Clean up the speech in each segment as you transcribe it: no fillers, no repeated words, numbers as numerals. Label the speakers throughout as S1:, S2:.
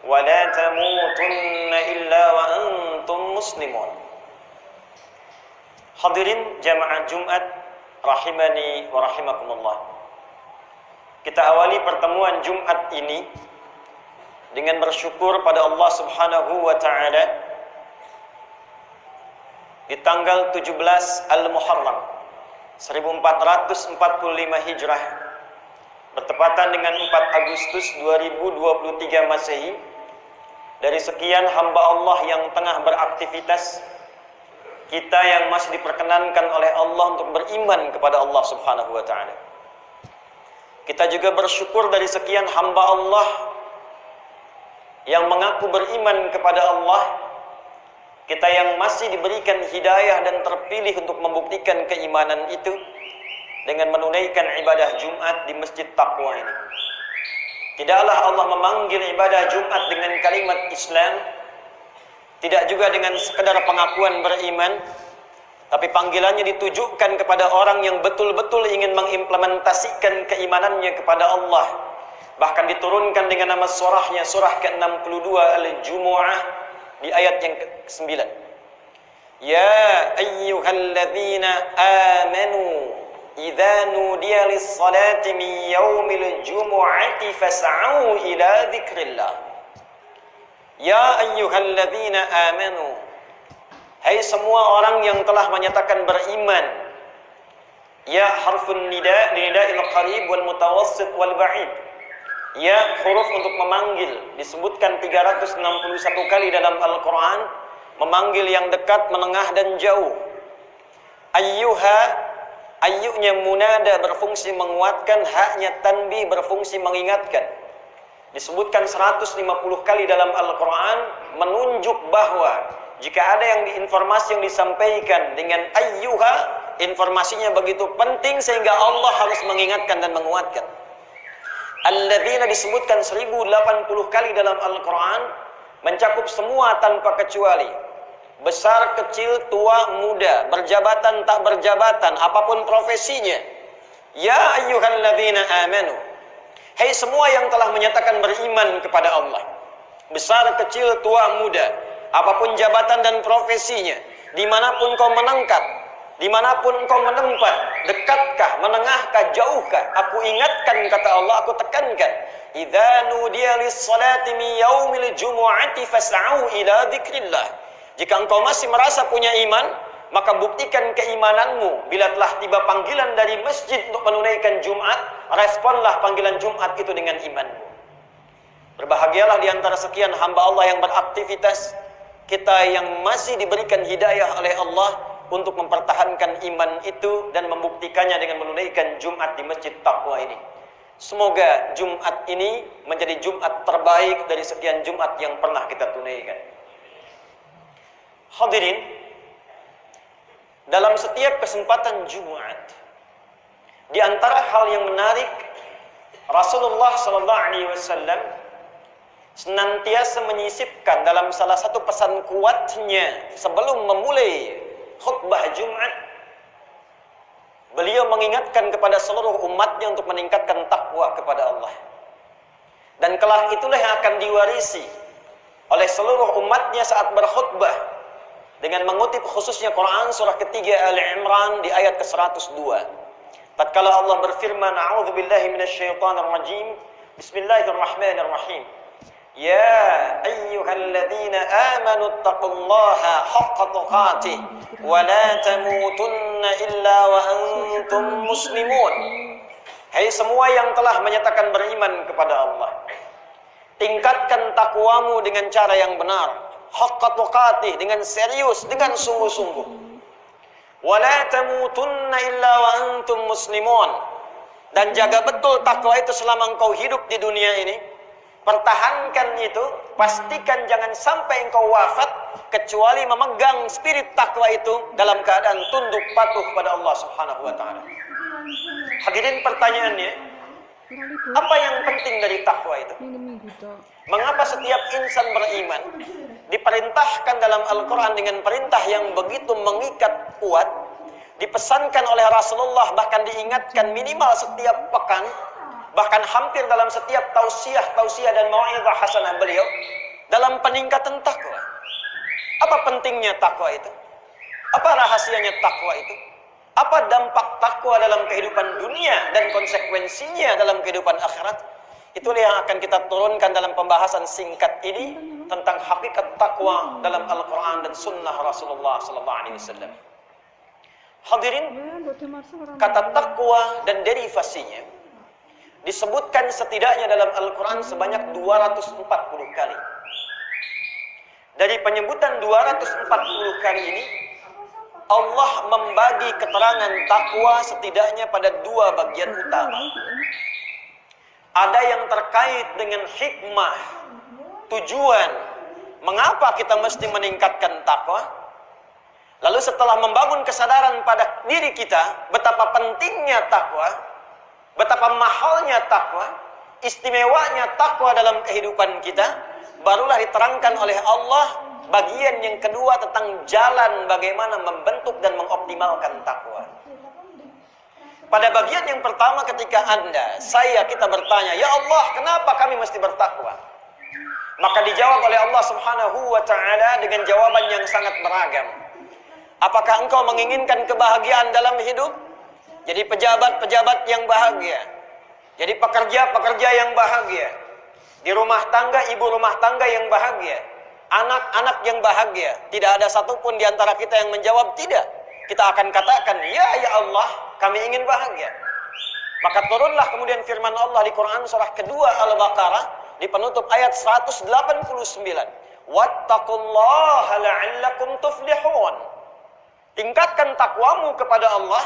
S1: wa la tamutunna illa wa antum muslimun. Hadirin jamaah Jumat rahimani wa rahimakumullah. Kita awali pertemuan Jumat ini dengan bersyukur pada Allah Subhanahu wa taala di tanggal 17 Al-Muharram 1445 Hijrah bertepatan dengan 4 Agustus 2023 Masehi. Dari sekian hamba Allah yang tengah beraktivitas, kita yang masih diperkenankan oleh Allah untuk beriman kepada Allah Subhanahu wa taala. Kita juga bersyukur dari sekian hamba Allah yang mengaku beriman kepada Allah, kita yang masih diberikan hidayah dan terpilih untuk membuktikan keimanan itu dengan menunaikan ibadah Jumat di Masjid Taqwa ini. Tidaklah Allah memanggil ibadah Jumat dengan kalimat Islam, tidak juga dengan sekedar pengakuan beriman, tapi panggilannya ditujukan kepada orang yang betul-betul ingin mengimplementasikan keimanannya kepada Allah. Bahkan diturunkan dengan nama surahnya, surah ke-62 Al-Jumu'ah di ayat yang ke-9. Ya ayyuhalladzina amanu idza nudiya lis-salati min yaumil jumu'ati fas'au ila dzikrillah. Ya ayyuhalladzina amanu, hai semua orang yang telah menyatakan beriman. Ya harfun nida, nida'il qarib wal mutawassit wal ba'id. Ya huruf untuk memanggil, disebutkan 361 kali dalam Al-Quran, memanggil yang dekat, menengah dan jauh. Ayyuha, ayyunya munada berfungsi menguatkan, haknya tanbih berfungsi mengingatkan. Disebutkan 150 kali dalam Al-Quran, menunjuk bahwa jika ada informasi yang disampaikan dengan ayyuha, informasinya begitu penting sehingga Allah harus mengingatkan dan menguatkan. Alladzina disebutkan 1080 kali dalam Al-Quran, mencakup semua tanpa kecuali. Besar, kecil, tua, muda, berjabatan, tak berjabatan, apapun profesinya. Ya ayyuhalladzina amanu, hai semua yang telah menyatakan beriman kepada Allah. Besar, kecil, tua, muda, apapun jabatan dan profesinya, dimanapun kau menangkat, dimanapun engkau menempat, dekatkah, menengahkah, jauhkah, aku ingatkan, kata Allah, aku tekankan. Idza nudiya lis-salati min yaumil jumu'ati fas'au ila dzikrillah. Jika engkau masih merasa punya iman, maka buktikan keimananmu bila telah tiba panggilan dari masjid untuk menunaikan Jumat, responlah panggilan Jumat itu dengan imanmu. Berbahagialah di antara sekian hamba Allah yang beraktivitas, kita yang masih diberikan hidayah oleh Allah untuk mempertahankan iman itu dan membuktikannya dengan menunaikan Jumat di Masjid Taqwa ini. Semoga Jumat ini menjadi Jumat terbaik dari sekian Jumat yang pernah kita tunaikan. Hadirin, dalam setiap kesempatan Jumat, di antara hal yang menarik, Rasulullah SAW senantiasa menyisipkan dalam salah satu pesan kuatnya sebelum memulai khutbah Jumat, beliau mengingatkan kepada seluruh umatnya untuk meningkatkan takwa kepada Allah. Dan kelak itulah yang akan diwarisi oleh seluruh umatnya saat berkhutbah, dengan mengutip khususnya Quran surah ketiga Al-Imran di ayat ke-102. Tatkala Allah berfirman, a'udzubillahi minasyaitonir rajim, bismillahirrahmanirrahim. Ya ayyuhalladzina amanu taqullaha haqqa tuqatih wa la tamutunna illa wa antum muslimun. Hai semua yang telah menyatakan beriman kepada Allah, tingkatkan takwamu dengan cara yang benar, haqqa tuqatih, dengan serius, dengan sungguh-sungguh. Wa la tamutunna illa wa antum muslimun. Dan jaga betul takwa itu selama engkau hidup di dunia ini. Pertahankan itu, pastikan jangan sampai engkau wafat kecuali memegang spirit takwa itu dalam keadaan tunduk patuh pada Allah Subhanahu wa taala. Hadirin, pertanyaannya, apa yang penting dari takwa itu? Mengapa setiap insan beriman diperintahkan dalam Al-Quran dengan perintah yang begitu mengikat kuat, dipesankan oleh Rasulullah, bahkan diingatkan minimal setiap pekan Bahkan hampir dalam setiap tausiah dan mau'izah hasanah beliau dalam peningkatan takwa. Apa pentingnya takwa itu? Apa rahasianya takwa itu? Apa dampak takwa dalam kehidupan dunia dan konsekuensinya dalam kehidupan akhirat? Itulah yang akan kita turunkan dalam pembahasan singkat ini tentang hakikat takwa dalam Al-Quran dan Sunnah Rasulullah SAW. Hadirin, kata takwa dan derivasinya disebutkan setidaknya dalam Al-Quran sebanyak 240 kali. Dari penyebutan 240 kali ini, Allah membagi keterangan takwa setidaknya pada dua bagian utama. Ada yang terkait dengan hikmah, tujuan, mengapa kita mesti meningkatkan takwa. Lalu setelah membangun kesadaran pada diri kita, betapa pentingnya takwa, betapa mahalnya takwa, istimewanya takwa dalam kehidupan kita, barulah diterangkan oleh Allah bagian yang kedua tentang jalan bagaimana membentuk dan mengoptimalkan takwa. Pada bagian yang pertama ketika kita bertanya, ya Allah, kenapa kami mesti bertakwa? Maka dijawab oleh Allah Subhanahu wa Ta'ala dengan jawaban yang sangat beragam. Apakah engkau menginginkan kebahagiaan dalam hidup? Jadi pejabat-pejabat yang bahagia, jadi pekerja-pekerja yang bahagia, di rumah tangga, ibu rumah tangga yang bahagia, anak-anak yang bahagia. Tidak ada satupun di antara kita yang menjawab tidak. Kita akan katakan, ya Allah, kami ingin bahagia. Maka turunlah kemudian firman Allah di Quran surah kedua Al-Baqarah di penutup ayat 189. Wattaqullaha la'allakum tuflihun. Tingkatkan takwamu kepada Allah,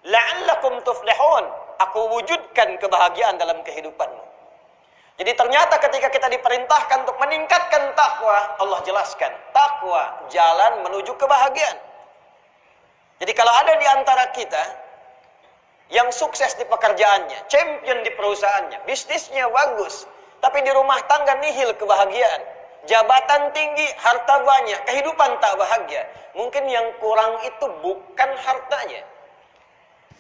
S1: la'allakum tuflihun. Aku wujudkan kebahagiaan dalam kehidupanmu. Jadi ternyata ketika kita diperintahkan untuk meningkatkan takwa, Allah jelaskan, takwa jalan menuju kebahagiaan. Jadi kalau ada di antara kita yang sukses di pekerjaannya, champion di perusahaannya, bisnisnya bagus, tapi di rumah tangga nihil kebahagiaan, jabatan tinggi, harta banyak, kehidupan tak bahagia, mungkin yang kurang itu bukan hartanya,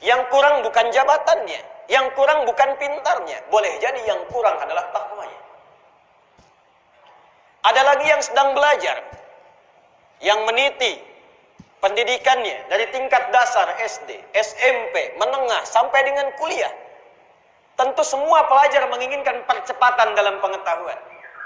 S1: yang kurang bukan jabatannya, yang kurang bukan pintarnya, boleh jadi yang kurang adalah takwanya. Ada lagi yang sedang belajar, yang meniti pendidikannya dari tingkat dasar SD, SMP, menengah, sampai dengan kuliah. Tentu semua pelajar menginginkan percepatan dalam pengetahuan.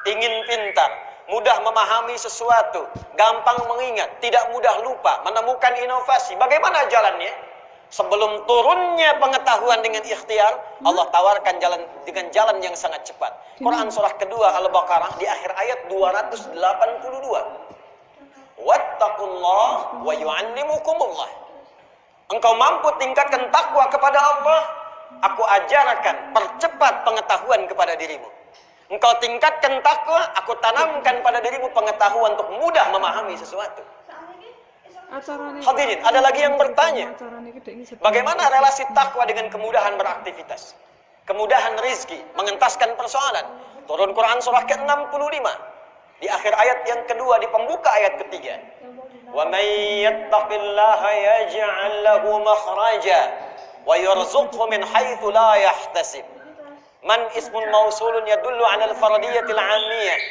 S1: Ingin pintar, mudah memahami sesuatu, gampang mengingat, tidak mudah lupa, menemukan inovasi. Bagaimana jalannya? Sebelum turunnya pengetahuan dengan ikhtiar, Allah tawarkan jalan dengan jalan yang sangat cepat. Quran surah kedua Al-Baqarah di akhir ayat 282. Wattaqullah wa yu'allimukumullah. Engkau mampu tingkatkan takwa kepada Allah, aku ajarkan, percepat pengetahuan kepada dirimu. Engkau tingkatkan takwa, aku tanamkan pada dirimu pengetahuan untuk mudah memahami sesuatu. Hadirin, ada lagi yang bertanya, bagaimana relasi takwa dengan kemudahan beraktivitas, kemudahan rizki, mengentaskan persoalan? Turun Quran surah ke-65 di akhir ayat yang kedua, di pembuka ayat ketiga. Wa may yattaqillaha yaj'al lahu makhraja wa yarzuqhu min haitsu la yahtasib. Man ismun mausulun yadullu 'ala al-fardiyatil 'ammiyah.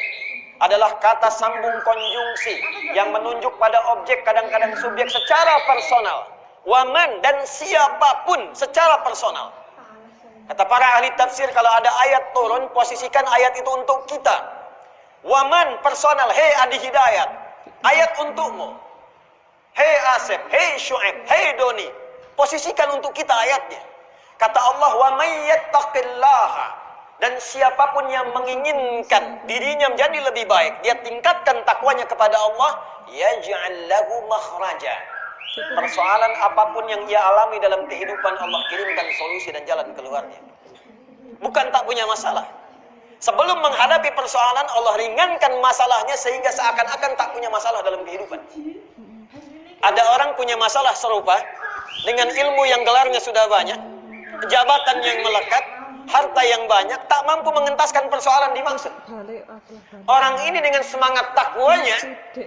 S1: Adalah kata sambung konjungsi yang menunjuk pada objek, kadang-kadang subjek secara personal. Waman, dan siapapun secara personal. Kata para ahli tafsir, kalau ada ayat turun, posisikan ayat itu untuk kita. Waman, personal. Hei Adi Hidayat, ayat untukmu. Hei Asep, hei Syu'aib, hei Doni, posisikan untuk kita ayatnya. Kata Allah, wa may yattaqillaha, dan siapapun yang menginginkan dirinya menjadi lebih baik, dia tingkatkan takwanya kepada Allah, yaj'al lahu makhraja. Persoalan apapun yang ia alami dalam kehidupan, Allah kirimkan solusi dan jalan keluarnya. Bukan tak punya masalah. Sebelum menghadapi persoalan, Allah ringankan masalahnya sehingga seakan-akan tak punya masalah dalam kehidupan. Ada orang punya masalah serupa dengan ilmu yang gelarnya sudah banyak, jabatan yang melekat, harta yang banyak, tak mampu mengentaskan persoalan dimaksud. Orang ini dengan semangat takwanya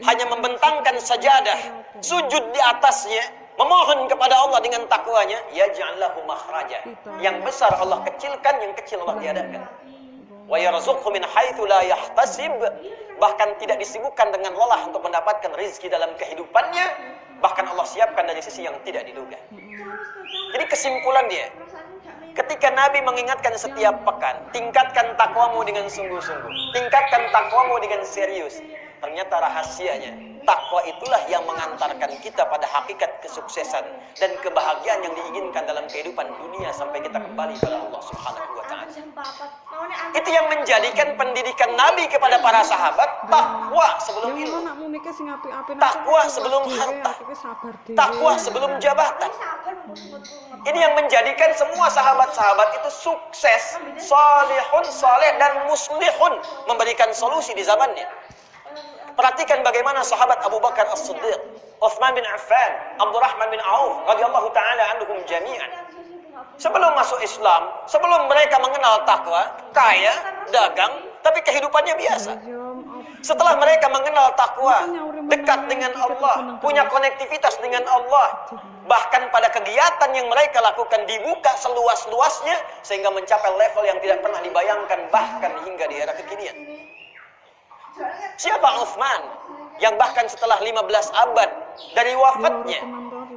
S1: hanya membentangkan sajadah, sujud di atasnya, memohon kepada Allah dengan takwanya, yaj'al lahu makhraja. Yang besar Allah kecilkan, yang kecil Allah tiadakan. Wa yarzuqhu min haitsu la yahtasib. Bahkan tidak disibukkan dengan lelah untuk mendapatkan rezeki dalam kehidupannya, bahkan Allah siapkan dari sisi yang tidak diduga. Jadi kesimpulan dia, ketika Nabi mengingatkan setiap pekan, tingkatkan takwamu dengan sungguh-sungguh, tingkatkan takwamu dengan serius. Ternyata rahasianya, takwa itulah yang mengantarkan kita pada hakikat kesuksesan dan kebahagiaan yang diinginkan dalam kehidupan dunia sampai kita kembali kepada Allah Subhanahu wa taala. Itu yang menjadikan pendidikan Nabi kepada para sahabat, takwa sebelum ilmu, takwa sebelum harta, takwa sebelum jabatan. Ini yang menjadikan semua sahabat-sahabat itu sukses, salihun, saleh dan muslihun, memberikan solusi di zamannya. Perhatikan bagaimana sahabat Abu Bakar As-Siddiq, Utsman bin Affan, Abdurrahman bin Auf radhiyallahu taala anhum jami'an. Sebelum masuk Islam, sebelum mereka mengenal takwa, kaya, dagang, tapi kehidupannya biasa. Setelah mereka mengenal takwa, dekat dengan Allah, punya konektivitas dengan Allah, bahkan pada kegiatan yang mereka lakukan dibuka seluas-luasnya sehingga mencapai level yang tidak pernah dibayangkan bahkan hingga di era kekinian. Siapa Utsman yang bahkan setelah 15 abad dari wafatnya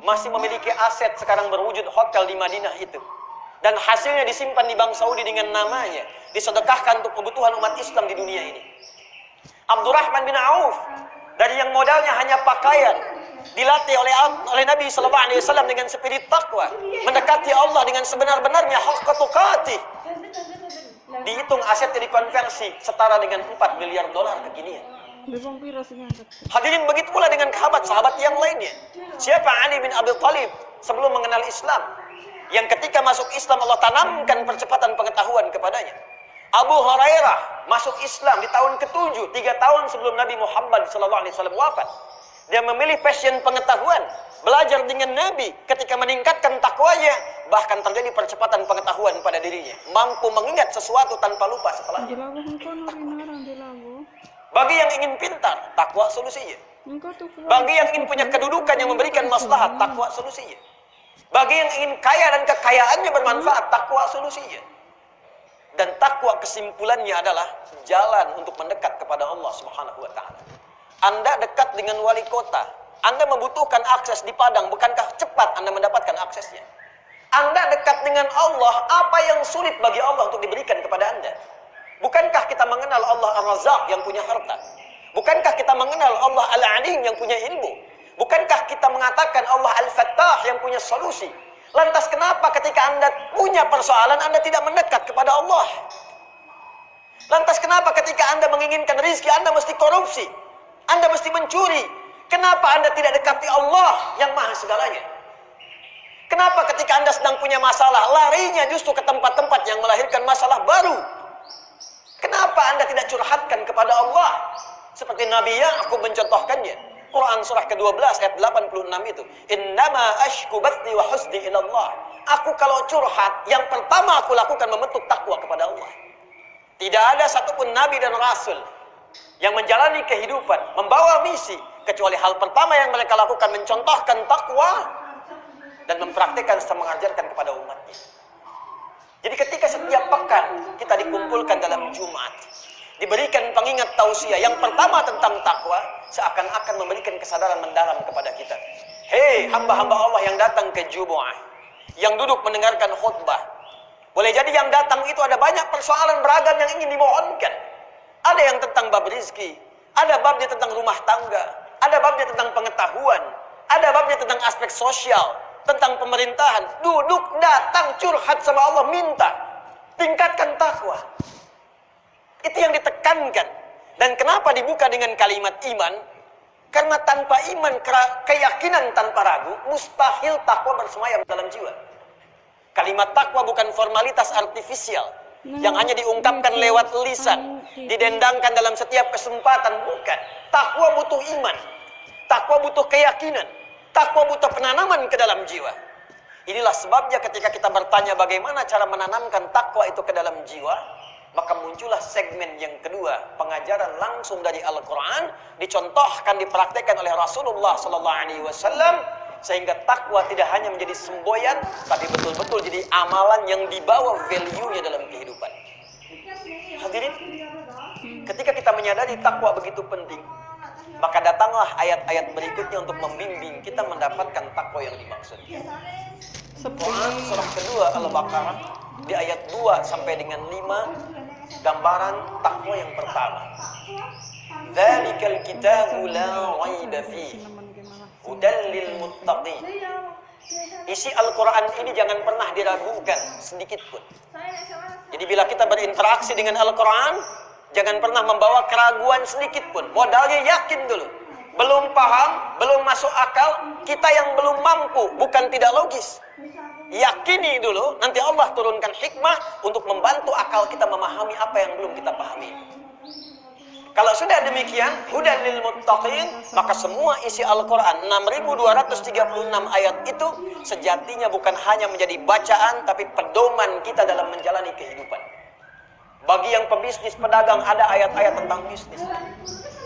S1: masih memiliki aset sekarang berwujud hotel di Madinah itu, dan hasilnya disimpan di Bank Saudi dengan namanya, disedekahkan untuk kebutuhan umat Islam di dunia ini. Abdurrahman bin Auf, dari yang modalnya hanya pakaian, dilatih oleh Nabi sallallahu alaihi wasallam dengan spirit takwa, mendekati Allah dengan sebenar-benarnya haqqa tuqatih. Dihitung asetnya dikonversi setara dengan 4 miliar dolar kekinian. Hadirin, begitu pula dengan sahabat yang lainnya. Siapa Ali bin Abi Thalib sebelum mengenal Islam, yang ketika masuk Islam Allah tanamkan percepatan pengetahuan kepadanya. Abu Hurairah masuk Islam di tahun ke-7, 3 tahun sebelum Nabi Muhammad SAW wafat. Dia memilih passion pengetahuan, belajar dengan Nabi. Ketika meningkatkan takwanya, bahkan terjadi percepatan pengetahuan pada dirinya, mampu mengingat sesuatu tanpa lupa setelahnya. Bagi yang ingin pintar, takwa solusinya. Bagi yang ingin punya kedudukan yang memberikan maslahat, takwa solusinya. Bagi yang ingin kaya dan kekayaannya bermanfaat, takwa solusinya. Dan takwa kesimpulannya adalah jalan untuk mendekat kepada Allah Subhanahu wa taala. Anda dekat dengan wali kota, Anda membutuhkan akses di Padang, bukankah cepat Anda mendapatkan aksesnya? Anda dekat dengan Allah, apa yang sulit bagi Allah untuk diberikan kepada Anda? Bukankah kita mengenal Allah Ar-Razzaq yang punya harta? Bukankah kita mengenal Allah Al-Alim yang punya ilmu? Bukankah kita mengatakan Allah Al-Fattah yang punya solusi? Lantas kenapa ketika Anda punya persoalan, Anda tidak mendekat kepada Allah? Lantas kenapa ketika Anda menginginkan rezeki, Anda mesti korupsi? Anda mesti mencuri. Kenapa Anda tidak dekati Allah yang maha segalanya? Kenapa ketika Anda sedang punya masalah, larinya justru ke tempat-tempat yang melahirkan masalah baru? Kenapa Anda tidak curhatkan kepada Allah? Seperti Nabi Ya'qub mencontohkannya. Quran surah ke-12 ayat 86 itu. Innama ashku bathi wa husni ilallah. Aku kalau curhat, yang pertama aku lakukan membentuk takwa kepada Allah. Tidak ada satupun Nabi dan Rasul yang menjalani kehidupan, membawa misi, kecuali hal pertama yang mereka lakukan mencontohkan takwa dan mempraktikkan serta mengajarkan kepada umatnya. Jadi ketika setiap pekan kita dikumpulkan dalam Jumat, diberikan pengingat tausiah yang pertama tentang takwa, seakan-akan memberikan kesadaran mendalam kepada kita. Hei hamba-hamba Allah yang datang ke Jumu'ah, yang duduk mendengarkan khutbah, boleh jadi yang datang itu ada banyak persoalan beragam yang ingin dimohonkan. Ada yang tentang bab rizki, ada babnya tentang rumah tangga, ada babnya tentang pengetahuan, ada babnya tentang aspek sosial, tentang pemerintahan. Duduk, datang, curhat sama Allah, minta. Tingkatkan takwa. Itu yang ditekankan. Dan kenapa dibuka dengan kalimat iman? Karena tanpa iman, keyakinan tanpa ragu, mustahil takwa bersemayam dalam jiwa. Kalimat takwa bukan formalitas artifisial yang hanya diungkapkan lewat lisan, didendangkan dalam setiap kesempatan. Bukan. Takwa butuh iman, takwa butuh keyakinan, takwa butuh penanaman ke dalam jiwa. Inilah sebabnya ketika kita bertanya bagaimana cara menanamkan takwa itu ke dalam jiwa, maka muncullah segmen yang kedua, pengajaran langsung dari Al-Quran, dicontohkan, dipraktekkan oleh Rasulullah SAW, sehingga takwa tidak hanya menjadi semboyan, tapi betul-betul jadi amalan yang dibawa value-nya dalam kehidupan. Hadirin, ketika kita menyadari takwa begitu penting, maka datanglah ayat-ayat berikutnya untuk membimbing kita mendapatkan takwa yang dimaksud. Quran surah kedua Al-Baqarah di ayat 2 sampai dengan 5, gambaran takwa yang pertama. Dzalikal kitabu la raiba fihi hudal lil muttaqin. Isi Al-Quran ini jangan pernah diragukan sedikit pun. Jadi bila kita berinteraksi dengan Al-Quran, jangan pernah membawa keraguan sedikit pun. Modalnya yakin dulu. Belum paham, belum masuk akal, kita yang belum mampu, bukan tidak logis. Yakini dulu, nanti Allah turunkan hikmah untuk membantu akal kita memahami apa yang belum kita pahami. Kalau sudah demikian, hudan lil muttaqin, maka semua isi Al-Quran 6.236 ayat itu sejatinya bukan hanya menjadi bacaan, tapi pedoman kita dalam menjalani kehidupan. Bagi yang pebisnis, pedagang, ada ayat-ayat tentang bisnis.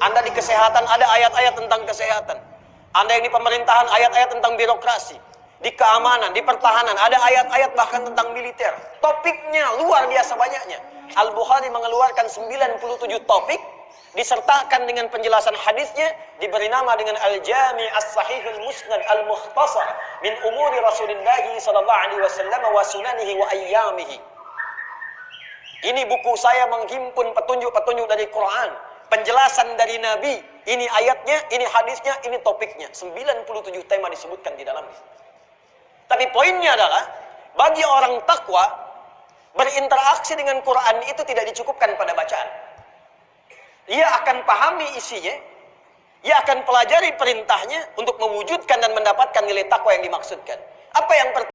S1: Anda di kesehatan, ada ayat-ayat tentang kesehatan. Anda yang di pemerintahan, ayat-ayat tentang birokrasi. Di keamanan, di pertahanan, ada ayat-ayat bahkan tentang militer. Topiknya luar biasa banyaknya. Al-Bukhari mengeluarkan 97 topik, disertakan dengan penjelasan hadisnya, diberi nama dengan Al-Jami' As-Sahih Al-Musnad Al-Mukhtasar min umuri Rasulillahi sallallahu alaihi wasallam wa sunanihi wa ayyamihi. Ini buku saya menghimpun petunjuk-petunjuk dari Quran, penjelasan dari Nabi. Ini ayatnya, ini hadisnya, ini topiknya. 97 tema disebutkan di dalamnya. Tapi poinnya adalah, bagi orang takwa, berinteraksi dengan Quran itu tidak dicukupkan pada bacaan. Ia akan pahami isinya, ia akan pelajari perintahnya untuk mewujudkan dan mendapatkan nilai takwa yang dimaksudkan. Apa yang pertama?